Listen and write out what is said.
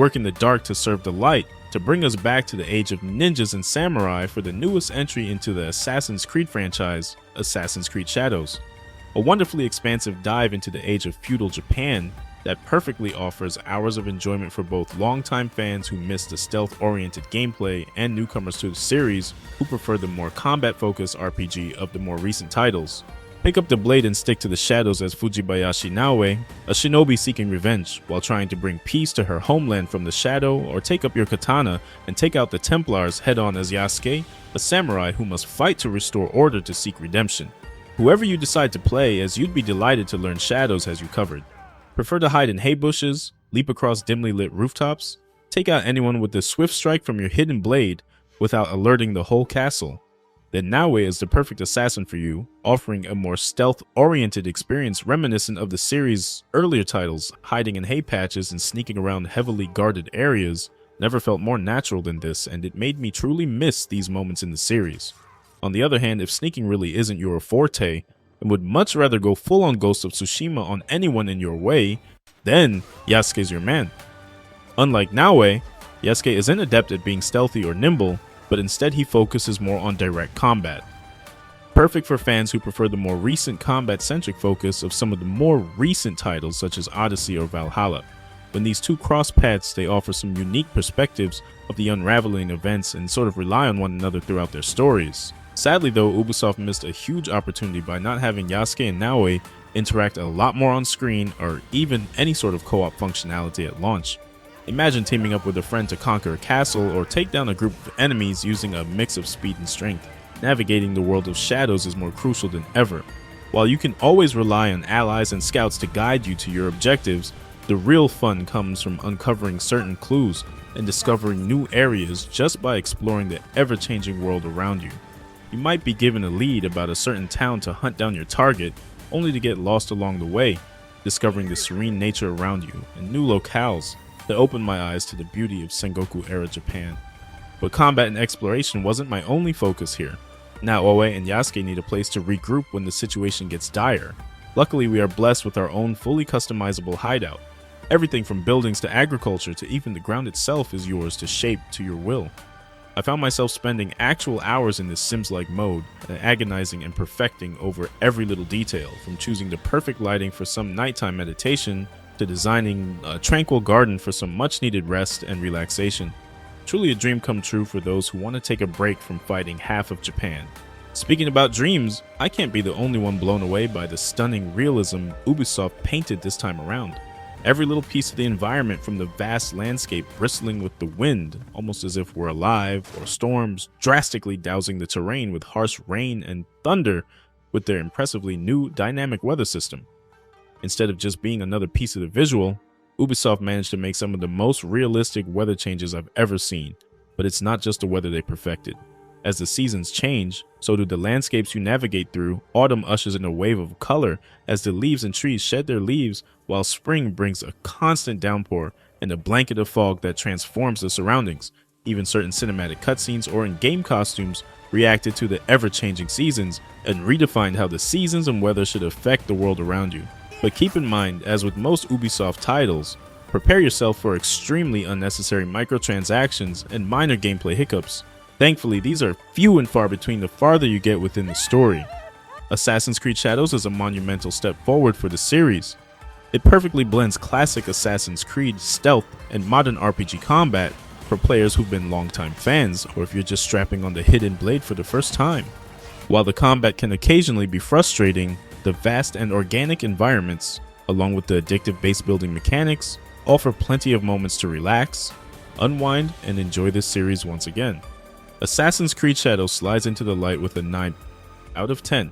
work in the dark to serve the light, to bring us back to the age of ninjas and samurai for the newest entry into the Assassin's Creed franchise, Assassin's Creed Shadows. A wonderfully expansive dive into the age of Feudal Japan that perfectly offers hours of enjoyment for both longtime fans who miss the stealth-oriented gameplay and newcomers to the series who prefer the more combat-focused RPG of the more recent titles. Pick up the blade and stick to the shadows as Fujibayashi Naoe, a shinobi seeking revenge while trying to bring peace to her homeland from the shadow, or take up your katana and take out the Templars head-on as Yasuke, a samurai who must fight to restore order to seek redemption. Whoever you decide to play, as you'd be delighted to learn Shadows has you covered. Prefer to hide in hay bushes, leap across dimly lit rooftops, take out anyone with a swift strike from your hidden blade without alerting the whole castle. Then Naoe is the perfect assassin for you, offering a more stealth-oriented experience reminiscent of the series' earlier titles. Hiding in hay patches and sneaking around heavily guarded areas never felt more natural than this, and it made me truly miss these moments in the series. On the other hand, if sneaking really isn't your forte, and would much rather go full-on Ghost of Tsushima on anyone in your way, then Yasuke's your man. Unlike Naoe, Yasuke isn't adept at being stealthy or nimble, but instead he focuses more on direct combat. Perfect for fans who prefer the more recent combat-centric focus of some of the more recent titles such as Odyssey or Valhalla. When these two cross paths, they offer some unique perspectives of the unraveling events and sort of rely on one another throughout their stories. Sadly though, Ubisoft missed a huge opportunity by not having Yasuke and Naoe interact a lot more on screen or even any sort of co-op functionality at launch. Imagine teaming up with a friend to conquer a castle or take down a group of enemies using a mix of speed and strength. Navigating the world of Shadows is more crucial than ever. While you can always rely on allies and scouts to guide you to your objectives, the real fun comes from uncovering certain clues and discovering new areas just by exploring the ever-changing world around you. You might be given a lead about a certain town to hunt down your target, only to get lost along the way, discovering the serene nature around you and new locales that opened my eyes to the beauty of Sengoku-era Japan. But combat and exploration wasn't my only focus here. Naoe and Yasuke need a place to regroup when the situation gets dire. Luckily, we are blessed with our own fully customizable hideout. Everything from buildings to agriculture to even the ground itself is yours to shape to your will. I found myself spending actual hours in this Sims-like mode, agonizing and perfecting over every little detail, from choosing the perfect lighting for some nighttime meditation to designing a tranquil garden for some much-needed rest and relaxation. Truly a dream come true for those who want to take a break from fighting half of Japan. Speaking about dreams, I can't be the only one blown away by the stunning realism Ubisoft painted this time around. Every little piece of the environment, from the vast landscape bristling with the wind, almost as if we're alive, or storms drastically dousing the terrain with harsh rain and thunder with their impressively new dynamic weather system. Instead of just being another piece of the visual, Ubisoft managed to make some of the most realistic weather changes I've ever seen. But it's not just the weather they perfected. As the seasons change, so do the landscapes you navigate through. Autumn ushers in a wave of color as the leaves and trees shed their leaves, while spring brings a constant downpour and a blanket of fog that transforms the surroundings. Even certain cinematic cutscenes or in-game costumes reacted to the ever-changing seasons and redefined how the seasons and weather should affect the world around you. But keep in mind, as with most Ubisoft titles, prepare yourself for extremely unnecessary microtransactions and minor gameplay hiccups. Thankfully, these are few and far between the farther you get within the story. Assassin's Creed Shadows is a monumental step forward for the series. It perfectly blends classic Assassin's Creed stealth and modern RPG combat for players who've been longtime fans, or if you're just strapping on the hidden blade for the first time. While the combat can occasionally be frustrating, the vast and organic environments, along with the addictive base building mechanics, offer plenty of moments to relax, unwind, and enjoy this series once again. Assassin's Creed Shadows slides into the light with a 9 out of 10.